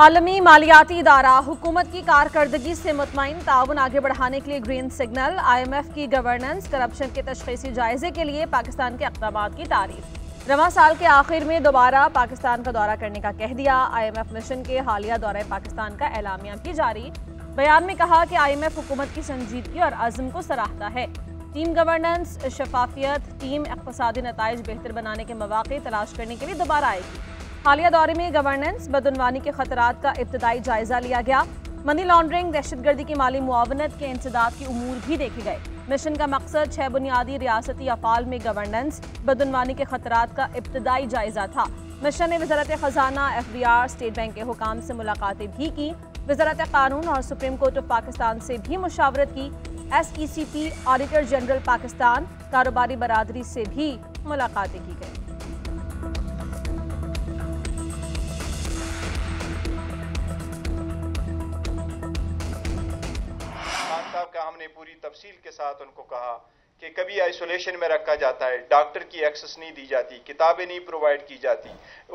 आलमी मालियाती इदारा हुकूमत की कारकर्दगी से मुतमईन, ताउन आगे बढ़ाने के लिए ग्रीन सिग्नल। IMF की गवर्नेंस करप्शन के तशख़ीसी जायजे के लिए पाकिस्तान के इक़दामात की तारीफ। रवां साल के आखिर में दोबारा पाकिस्तान का दौरा करने का कह दिया। IMF मिशन के हालिया दौरे पाकिस्तान का एलामिया भी जारी। बयान में कहा कि IMF हुकूमत की संजीदगी और अज़्म को सराहता है। टीम गवर्नेंस, शफाफियत, टीम इक़्तिसादी नताइज बेहतर बनाने के मौक़े तलाश करने के लिए दोबारा आएगी। हालिया दौरे में गवर्नेंस, बदउनवानी के खतरात का इब्तदाई जायजा लिया गया। मनी लॉन्ड्रिंग, दहशतगर्दी की माली मुआवनत के इंसदाद के उमूर भी देखे गए। मिशन का मकसद 6 बुनियादी रियासती अफ़ाल में गवर्नेंस, बदउनवानी के खतरात का इब्तदाई जायजा था। मिशन ने वज़ारत ख़जाना, FBR, स्टेट बैंक के हुकाम से मुलाकातें भी की। वज़ारत कानून और सुप्रीम कोर्ट ऑफ पाकिस्तान से भी मुशावरत की। SECP, ऑडिटर जनरल पाकिस्तान, कारोबारी बरादरी से भी मुलाकातें की गई। का हमने पूरी तफसील के साथ उनको कहा कि कभी आइसोलेशन में रखा जाता है, डॉक्टर की एक्सेस नहीं दी जाती, किताबें नहीं प्रोवाइड की जाती,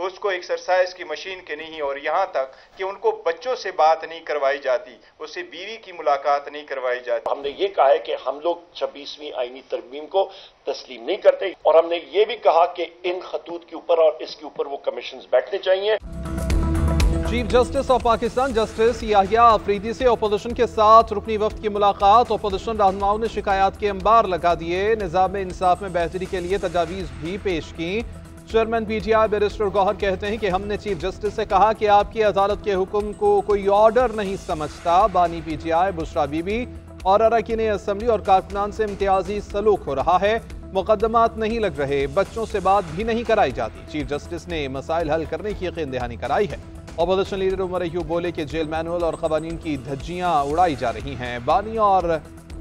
उसको एक्सरसाइज की मशीन के नहीं, और यहाँ तक कि उनको बच्चों से बात नहीं करवाई जाती, उससे बीवी की मुलाकात नहीं करवाई जाती। हमने ये कहा है कि हम लोग 26वीं आईनी तरमीम को तस्लीम नहीं करते, और हमने ये भी कहा कि इन खतूत के ऊपर और इसके ऊपर वो कमीशन बैठने चाहिए। Chief justice of Pakistan justice Yahya Afridi से अपोजिशन के साथ रुकनी वफ्द की मुलाकात। अपोजिशन रहनुमाओं ने शिकायत के अंबार लगा दिए। निज़ाम इंसाफ में बेहतरी के लिए तजावीज़ भी पेश की। चेयरमैन PTI बैरिस्टर गौहर कहते हैं कि हमने चीफ जस्टिस से कहा कि आपकी अदालत के हुक्म को कोई ऑर्डर नहीं समझता। बानी PTI बुशरा बीबी और अरकान असम्बली और कारकुनान से इम्तियाजी सलूक हो रहा है। मुकदमात नहीं लग रहे, बच्चों से बात भी नहीं कराई जाती। चीफ जस्टिस ने मसाइल हल करने की यकीन दहानी कराई है। अपोजिशन लीडर उमर अयूब बोले कि जेल मैनुअल और कवानीन की धज्जियां उड़ाई जा रही हैं। बानी और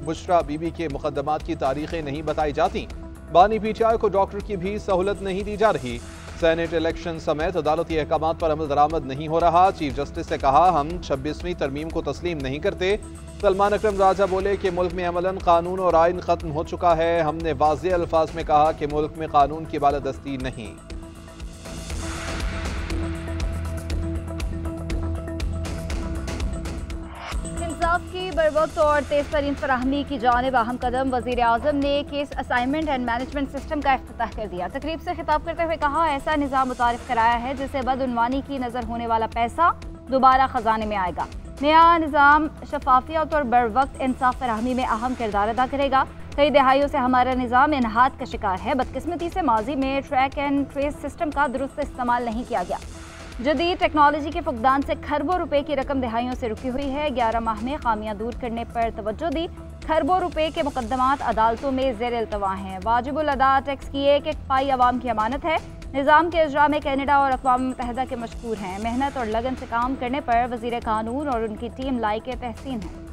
बुशरा बीबी के मुकदमात की तारीखें नहीं बताई जाती। बानी PTI को डॉक्टर की भी सहूलत नहीं दी जा रही। सेनेट इलेक्शन समेत अदालती अहकामात पर अमल दरामद नहीं हो रहा। चीफ जस्टिस ने कहा हम 26वीं तरमीम को तस्लीम नहीं करते। सलमान अकरम राजा बोले कि मुल्क में अमलन कानून और आइन खत्म हो चुका है। हमने वाज़ेह अल्फाज में कहा कि मुल्क में कानून की बालादस्ती नहीं। की बरवक्त और तेज तरीन फराहमी की जानिब अहम कदम। वज़ीर आज़म ने case assignment and management system का इफ्तिताह कर दिया। तकरीब से खिताब करते हुए कहा ऐसा निज़ाम मुतारिफ कराया है जिससे बदउनवानी की नज़र होने वाला पैसा दोबारा खजाने में आएगा। नया निज़ाम शफाफियत और बरवक्त इंसाफ फराहमी में अहम किरदार अदा करेगा। कई दहाइयों से हमारा निज़ाम इन्हात का शिकार है। बदकिस्मती से माजी में ट्रैक एंड ट्रेस सिस्टम का दुरुस्त इस्तेमाल नहीं किया गया। जदीद टेक्नोलॉजी के फुकदान से खरबों रुपए की रकम दहाइयों से रुकी हुई है। 11 माह में खामियां दूर करने पर तवज्जो दी। खरबों रुपए के मुकदमात अदालतों में ज़ेर इल्तवा हैं। वाजिबुल अदा टैक्स की एक पाई अवाम की अमानत है। निज़ाम के इजरा में कैनेडा और अक़वाम मुत्तहिदा के मशहूर हैं। मेहनत और लगन से काम करने पर वज़ीर कानून और उनकी टीम लायक तहसीन है।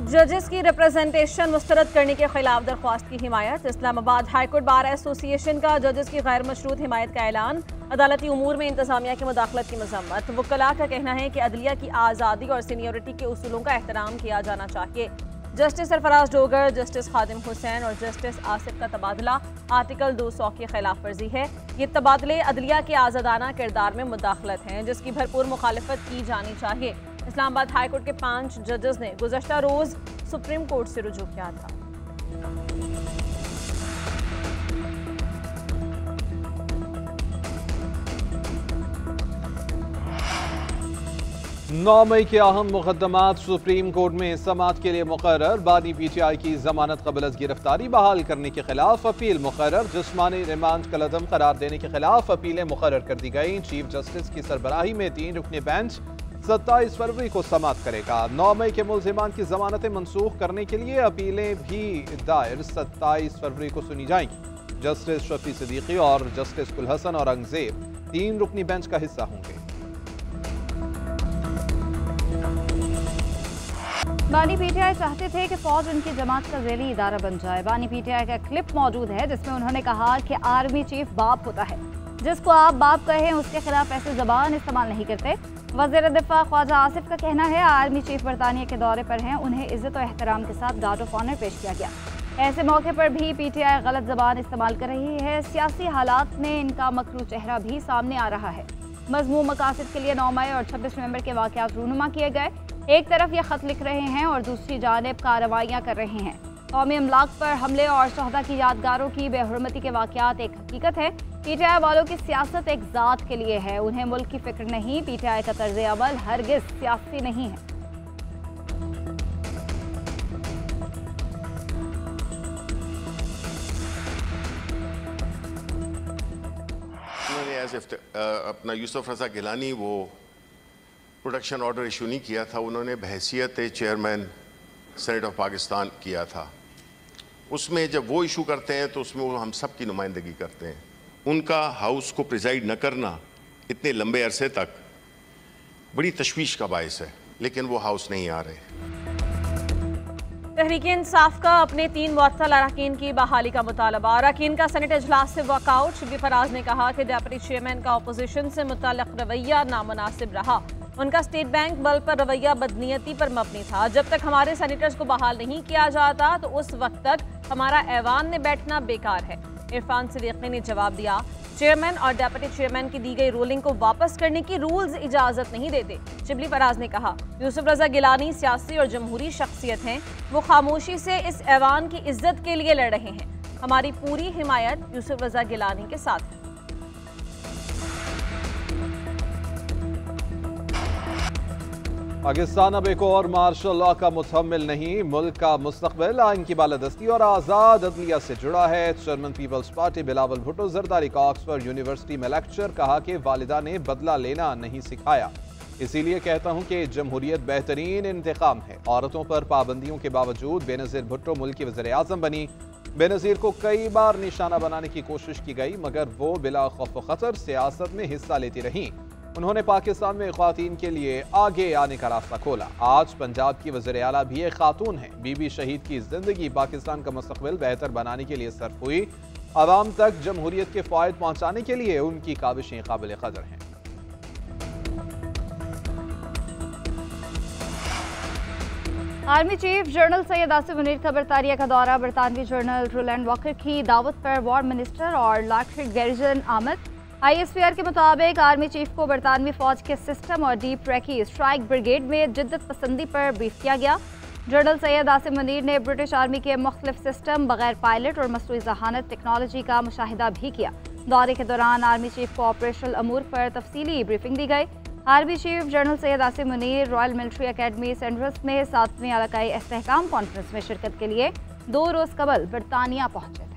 जजेस की रिप्रेजेंटेशन मुस्तरद करने के खिलाफ दरख्वास्त की हिमायत। इस्लामाबाद हाईकोर्ट बार एसोसिएशन का जजेस की गैर मशरूत हिमायत का ऐलान। अदालती उमूर में इंतजामिया की मुदाखलत की मजम्मत। वकला का कहना है कि अदलिया की आज़ादी और सीनियरिटी के उसूलों का एहतराम किया जाना चाहिए। जस्टिस सरफराज डोगर, जस्टिस खादिम हुसैन और जस्टिस आसिफ का तबादला आर्टिकल 200 की खिलाफ वर्जी है। ये तबादले अदलिया के आज़ादाना किरदार में मुदाखलत हैं जिसकी भरपूर मुखालफत की जानी चाहिए। इस्लामाबाद हाईकोर्ट के 5 जजेस ने गुज़श्ता रोज सुप्रीम कोर्ट से रुजू किया था। 9 मई के अहम मुकदमात सुप्रीम कोर्ट में समाअत के लिए मुकर्रर। बानी PTI की जमानत कबल अज़ गिरफ्तारी बहाल करने के खिलाफ अपील मुकर्रर। जिस्मानी रिमांड कलअदम करार देने के खिलाफ अपीलें मुकर्रर कर दी गई। चीफ जस्टिस की सरबराही में 3 रुकनी बेंच 27 फरवरी को समाअत करेगा। 9 मई के मुल्जिमान की जमानतें मनसूख करने के लिए अपीलें भी दायर 27 फरवरी को सुनी जाएंगी। जस्टिस शफी सिद्दीकी और जस्टिस कुलहसन और अंगजेब 3 रुकनी बेंच का हिस्सा होंगे। बानी PTI चाहते थे कि फौज उनकी जमात का ज़ेली इदारा बन जाए। बानी PTI का क्लिप मौजूद है जिसमें उन्होंने कहा कि आर्मी चीफ बाप होता है, जिसको आप बाप कहें उसके खिलाफ ऐसे ज़बान इस्तेमाल नहीं करते। वज़ीर दिफा ख्वाजा आसिफ का कहना है आर्मी चीफ बरतानिया के दौरे पर हैं, उन्हें इज्जत और एहतराम के साथ गार्ड ऑफ ऑनर पेश किया गया। ऐसे मौके पर भी PTI गलत ज़बान इस्तेमाल कर रही है। सियासी हालात में इनका मकरू चेहरा भी सामने आ रहा है। मज़मूम मकासद के लिए 9 मई और 26 नवंबर के वाक़यात रूनुमा किए गए। एक तरफ ये ख़त लिख रहे हैं और दूसरी जानिब कार्रवाइयाँ कर रहे हैं। कौमी अमलाक पर हमले और शहदा की यादगारों की बेहुरमती के वाक़यात एक हकीकत है। PTI वालों की सियासत एक ज़ात के लिए है, उन्हें मुल्क की फिक्र नहीं। PTI का तर्ज़ अमल हरगिज़ सियासी नहीं है। अपना यूसुफ रज़ा गिलानी वो प्रोटेक्शन ऑर्डर इशू नहीं किया था, उन्होंने बहैसियत चेयरमैन सेनेट ऑफ पाकिस्तान किया था। उसमें जब वो इशू करते हैं तो उसमें वो हम सब की नुमाइंदगी करते हैं। उनका हाउस को प्रिजाइड न करना इतने लंबे अरसे तक बड़ी तशवीश का बायस है, लेकिन वो हाउस नहीं आ रहे। तहरीक इंसाफ का अपने 3 मुअत्तल अरकान की बहाली का मुतालबा। अरकान का सेनेट इजलास से वॉकआउट। शबली फराज ने कहा कि डिप्टी चेयरमैन का अपोजिशन से मुतल्लिक रवैया नामुनासिब रहा। उनका स्टेट बैंक बल पर रवैया बदनीयती पर मबनी था। जब तक हमारे सेनेटर्स को बहाल नहीं किया जाता तो उस वक्त तक हमारा ऐवान में बैठना बेकार है। इरफान सिद्दीकी ने जवाब दिया, चेयरमैन और डिप्टी चेयरमैन की दी गई रूलिंग को वापस करने की रूल्स इजाजत नहीं देते। शिबली फराज ने कहा, यूसुफ रज़ा गिलानी सियासी और जमहूरी शख्सियत हैं, वो खामोशी से इस ऐवान की इज्जत के लिए लड़ रहे हैं। हमारी पूरी हिमायत यूसुफ रज़ा गिलानी के साथ है। पाकिस्तान अब एक और मार्शल लॉ का मुतहम्मिल नहीं, मुल्क का मुस्तकबिल आइन की बालादस्ती और आज़ाद अदलिया से जुड़ा है। Chairman Peoples Party Bilawal Bhutto Zardari का ऑक्सफोर्ड यूनिवर्सिटी में लेक्चर। कहा कि वालिदा ने बदला लेना नहीं सिखाया, इसीलिए कहता हूं कि जमहूरियत बेहतरीन इंतकाम है। औरतों पर पाबंदियों के बावजूद बेनज़ीर भुट्टो मुल्क की वज़ीर आज़म बनी। बेनज़ीर को कई बार निशाना बनाने की कोशिश की गई, मगर वो बिला खौफ खतर सियासत में हिस्सा लेती रहीं। उन्होंने पाकिस्तान में ख्वातीन के लिए आगे आने का रास्ता खोला। आज पंजाब की वज़ीर आला भी एक खातून है। बीबी शहीद की जिंदगी पाकिस्तान का मुस्तकबिल बेहतर बनाने के लिए सर्फ हुई। अवाम तक जमहूरियत के फ़ायदे पहुँचाने के लिए उनकी काबिशें काबिल क़दर हैं। Army chief general Syed Asif Munir का बरतानिया का दौरा। बरतानवी जनरल रोलैंड वॉकर की दावत पर वॉर मिनिस्टर और लॉकहीड गैरिसन आमद। ISPR के मुताबिक आर्मी चीफ को बरतानवी फौज के सिस्टम और डीप ट्रैकी स्ट्राइक ब्रिगेड में जिद्दत पसंदी पर ब्रीफ किया गया। जनरल सैयद आसिफ मुनीर ने ब्रिटिश आर्मी के मुख्तलिफ सिस्टम, बगैर पायलट और मसनूई ज़हानत टेक्नोलॉजी का मुशाहिदा भी किया। दौरे के दौरान आर्मी चीफ को ऑपरेशनल अमूर पर तफसीली ब्रीफिंग दी गई। Army chief general Syed Asif Munir Royal Military Academy Sandhurst में 7वीं इलाकाई इस्तेहकाम कॉन्फ्रेंस में शिरकत के लिए 2 रोज़ कबल बरतानिया पहुंचे थे।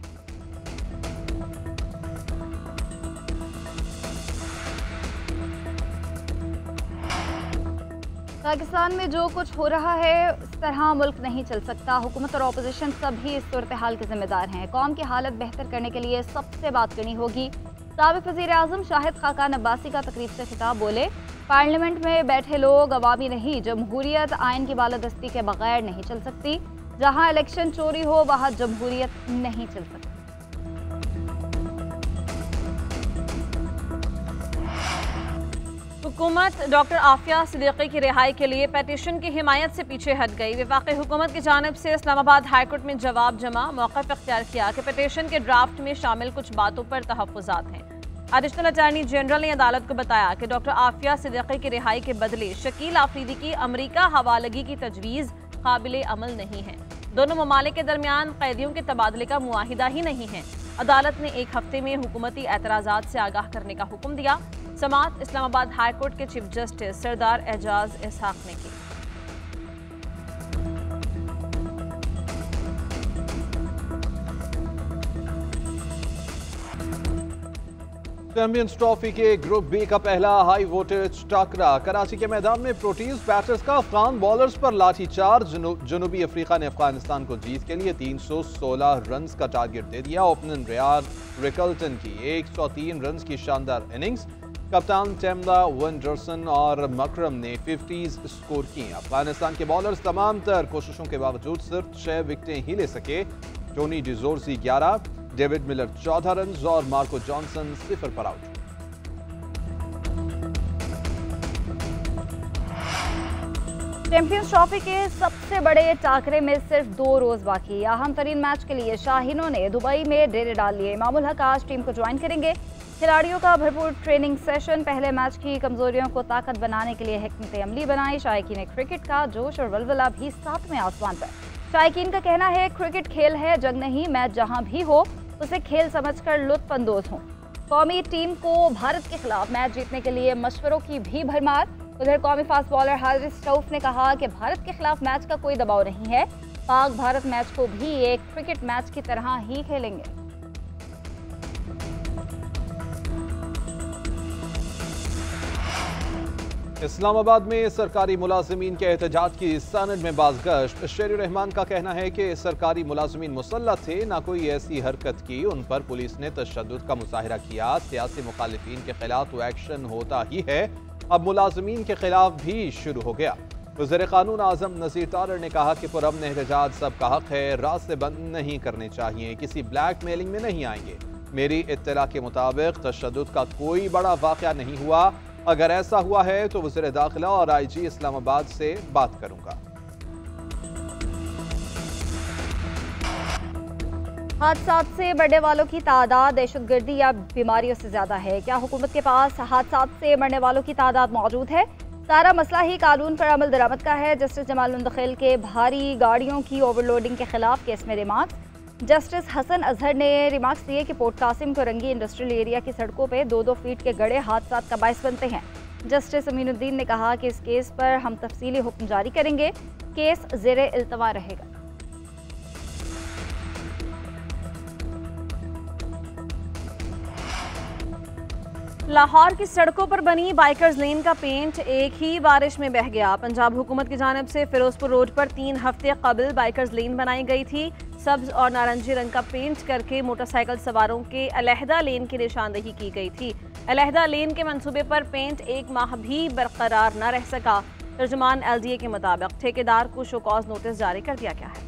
पाकिस्तान में जो कुछ हो रहा है इस तरह मुल्क नहीं चल सकता। हुकूमत और अपोजिशन सभी इस सूरत हाल के जिम्मेदार हैं। कौम की हालत बेहतर करने के लिए सबसे बात करनी होगी। साबिक वज़ीर आज़म शाहिद खाकान अब्बासी का तकरीब से खिताब। बोले, पार्लियामेंट में बैठे लोग अवामी नहीं, जमहूरियत आइन की बालादस्ती के बगैर नहीं चल सकती। जहाँ इलेक्शन चोरी हो वहाँ जमहूरियत नहीं चल सकती। हुकूमत डॉक्टर आफिया सिद्दीकी की रिहाई के लिए पेटिशन की हिमायत से पीछे हट गई। वफाकी हुकूमत की जानिब से इस्लामाबाद हाईकोर्ट में जवाब जमा। मौक़िफ़ इख्तियार किया कि पेटिशन के ड्राफ्ट में शामिल कुछ बातों पर तहफ़्फ़ुज़ात हैं। एडिशनल अटॉर्नी जनरल ने अदालत को बताया कि डॉक्टर आफिया सिद्दीकी की रिहाई के बदले शकील आफरीदी की अमरीका हवालगी की तजवीज़ काबिल अमल नहीं है। दोनों ममालिक के दरमियान कैदियों के तबादले का मुआहिदा ही नहीं है। अदालत ने 1 हफ्ते में हुकूमती एतराज़ात से आगाह करने का हुक्म दिया। समाअत इस्लामाबाद हाई कोर्ट के चीफ जस्टिस सरदार एजाज इसहाक ने की। चैंपियंस ट्रॉफी के ग्रुप बी का पहला हाई वोल्टेज टाकरा। कराची के मैदान में प्रोटीज बैटर्स का अफगान बॉलर्स पर लाठीचार्ज। जनूबी अफ्रीका ने अफगानिस्तान को जीत के लिए 316 रन का टारगेट दे दिया। ओपनर रियान रिकल्टन की 103 रन की शानदार इनिंग्स। कप्तान टेमला वेंडरसन और मकरम ने 50s स्कोर की। अफगानिस्तान के बॉलर्स तमाम तर कोशिशों के बावजूद सिर्फ 6 विकेटें ही ले सके। टोनी डिजोर्सी 11, डेविड मिलर 14 रन और मार्को जॉनसन 0 पर आउट। चैंपियंस ट्रॉफी के सबसे बड़े टाकरे में सिर्फ 2 रोज बाकी। अहम तरीन मैच के लिए शाहीनों ने दुबई में डेरे डाल लिए। इमामुल हक आज टीम को ज्वाइन करेंगे। खिलाड़ियों का भरपूर ट्रेनिंग सेशन। पहले मैच की कमजोरियों को ताकत बनाने के लिए हिकमत अमली बनाई। शायकीन क्रिकेट का जोश और वलवला भी 7वें आसमान पर। शायकीन का कहना है क्रिकेट खेल है, जंग नहीं। मैच जहां भी हो उसे खेल समझकर लुत्फ अंदोज हों। कौमी टीम को भारत के खिलाफ मैच जीतने के लिए मशवरों की भी भरमार। उधर कौमी फास्ट बॉलर हारिस रऊफ ने कहा कि भारत के खिलाफ मैच का कोई दबाव नहीं है। पाक भारत मैच को भी एक क्रिकेट मैच की तरह ही खेलेंगे। इस्लामाबाद में सरकारी मुलाजिमीन के एहतजाज की सनद में बाज़गश्त। शेर रहमान का कहना है कि सरकारी मुलाजिमीन मुसल्लत थे, ना कोई ऐसी हरकत की उन पर पुलिस ने तशद्दुद का मुजाहिरा किया। सियासी मुखालिफिन के खिलाफ तो एक्शन होता ही है, अब मुलाजिमीन के खिलाफ भी शुरू हो गया। वज़ीर क़ानून आज़म नज़ीर तारड़ ने कहा कि पुरअमन एहतजाज सबका हक है, रास्ते बंद नहीं करने चाहिए, किसी ब्लैक मेलिंग में नहीं आएंगे। मेरी इत्तला के मुताबिक तशद्दुद का कोई बड़ा वाक़या नहीं हुआ। अगर ऐसा हुआ है तो वज़ीर दाखिला और IG इस्लामाबाद से बात करूंगा। हादसात से मरने वालों की तादाद दहशतगर्दी या बीमारियों से ज्यादा है। क्या हुकूमत के पास हादसात से मरने वालों की तादाद मौजूद है? सारा मसला ही कानून पर अमल दरामद का है। जस्टिस जमाल मुंतखिल के भारी गाड़ियों की ओवरलोडिंग के खिलाफ केस में रिमार्क्स। जस्टिस हसन अजहर ने रिमार्क्स दिए कि पोर्ट कासिम को रंगी इंडस्ट्रियल एरिया की सड़कों पे 2-2 फीट के गड्ढे हादसात का बायस बनते हैं। जस्टिस अमीनुद्दीन ने कहा कि इस केस पर हम तफसीली हुक्म जारी करेंगे। केस ज़ेरे इल्तवा रहेगा। लाहौर की सड़कों पर बनी बाइकर्स लेन का पेंट एक ही बारिश में बह गया। पंजाब हुकूमत की जानिब से फिरोजपुर रोड पर 3 हफ्ते कबल बाइकर्स लेन बनाई गई थी। सब्ज और नारंगी रंग का पेंट करके मोटरसाइकिल सवारों के अलहदा लेन की निशानदेही की गई थी। अलहदा लेन के मंसूबे पर पेंट 1 माह भी बरकरार न रह सका। तर्जुमान LDA के मुताबिक ठेकेदार को शोकॉज नोटिस जारी कर दिया गया है।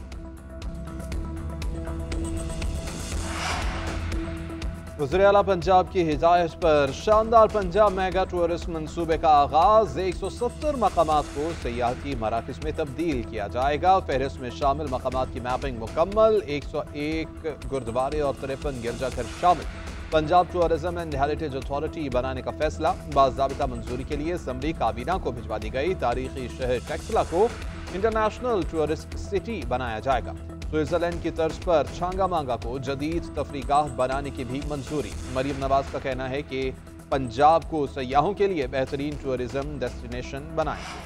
वज़ीर आला पंजाब की हिदायत पर शानदार पंजाब मेगा टूरिस्ट मंसूबे का आगाज। 170 मकामात को सियाहती मराकज़ में तब्दील किया जाएगा। फहरिस्त में शामिल मकामात की मैपिंग मुकम्मल। 101 गुरुद्वारे और 53 गिरजाघर शामिल। Punjab tourism and heritage authority बनाने का फैसला। बाज़ाबिता मंजूरी के लिए असम्बली काबीना को भिजवा दी गई। तारीखी शहर टेक्सला को इंटरनेशनल टूरिस्ट सिटी बनाया जाएगा। स्विट्जरलैंड की तर्ज पर छांगा मांगा को जदीद तफरीगाह बनाने की भी मंजूरी। मरीम नवाज का कहना है कि पंजाब को सयाहों के लिए बेहतरीन टूरिज्म डेस्टिनेशन बनाएंगे।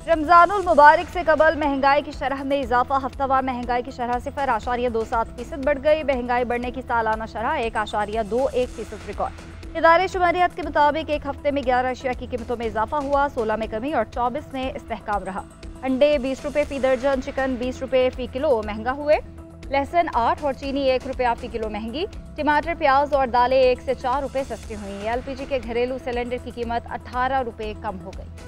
रमजानुल मुबारक से कबल महंगाई की शरह में इजाफा। हफ्तावार महंगाई की शरह 0.27% बढ़ गई। महंगाई बढ़ने की सालाना शरह 1.21% रिकॉर्ड। इदारे शुमारियात के मुताबिक एक हफ्ते में 11 अशिया की कीमतों में इजाफा हुआ। 16 में कमी और 24 में इस्तेहकाम रहा। अंडे 20 रुपये फी दर्जन, चिकन 20 रुपये फी किलो महंगा हुए। लहसुन 8 और चीनी 1 रुपया फी किलो महंगी। टमाटर, प्याज और दालें 1 से 4 रुपये सस्ती हुई। LPG के घरेलू सिलेंडर की कीमत 18 रुपये कम हो गई।